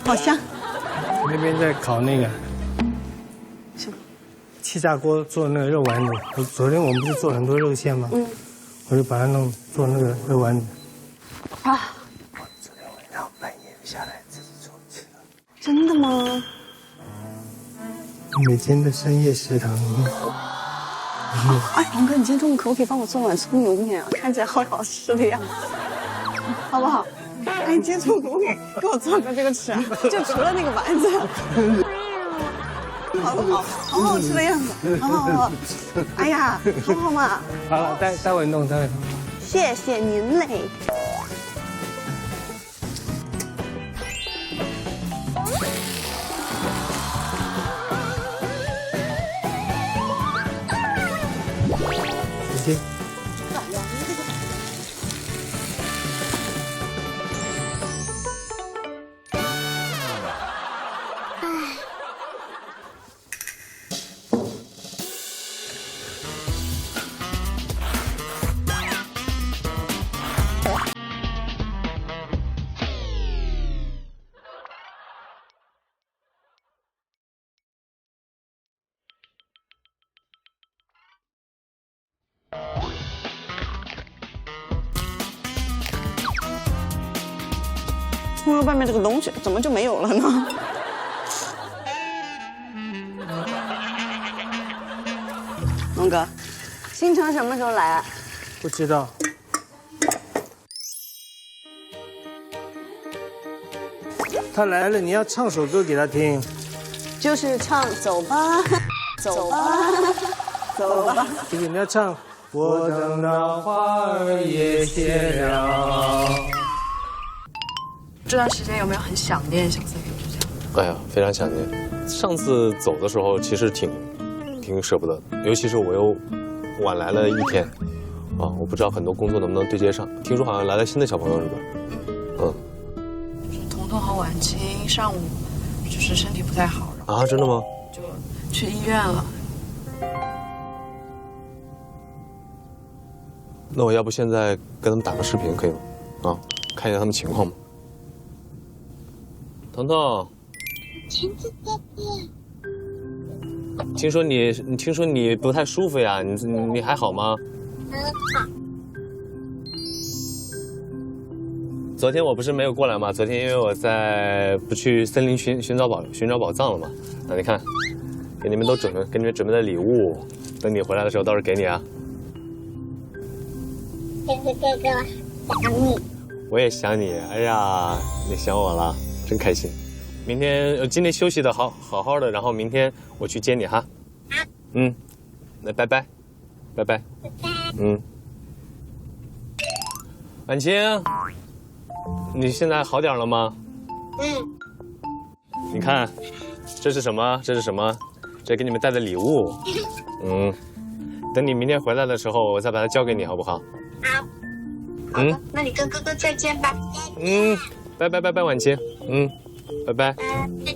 好香。那边在烤那个什么？气炸锅做那个肉丸子。昨天我们不是做很多肉馅吗？我就把它做那个肉丸子。啊！我昨天晚上半夜下来自己做吃的。真的吗？每天的深夜食堂。哎，王哥，你今天中午可不可以帮我做碗葱油面啊？看起来好好吃的样子，好不好？哎，你今天中午可不可以给我做个这个吃啊？就除了那个丸子，好不好？好好吃的样子，好。哎呀，好不好嘛？好了，待会弄。谢谢您嘞。直接。葱油拌面这个东西怎么就没有了呢？龙哥，新城什么时候来啊？不知道。他来了，你要唱首歌给他听。就是唱走吧，走吧，走吧。这个你要唱。我等到花儿也谢了。这段时间有没有很想念小森林之家？哎呀，非常想念。上次走的时候，其实挺舍不得的，尤其是我又晚来了1天，啊，我不知道很多工作能不能对接上。听说好像来了新的小朋友是吧？彤彤和婉清上午就是身体不太好，然后啊，真的吗？就去医院了。那我要不现在跟他们打个视频可以吗？啊，看一下他们情况吧。彤彤，裙子姐姐，听说你不太舒服呀？你还好吗？很好。昨天我不是没有过来吗？昨天因为我不去森林寻找宝藏了嘛。那你看，给你们准备的礼物，等你回来的时候到时候给你啊。姐姐哥哥，想你。我也想你，哎呀，你想我了，真开心。今天休息的好的，然后明天我去接你哈。好。那拜拜。拜拜。婉清，你现在好点了吗？你看，这是什么？这给你们带的礼物。等你明天回来的时候，我再把它交给你，好不好？好。好的，那你跟哥哥再见吧。拜拜，婉清。拜拜。再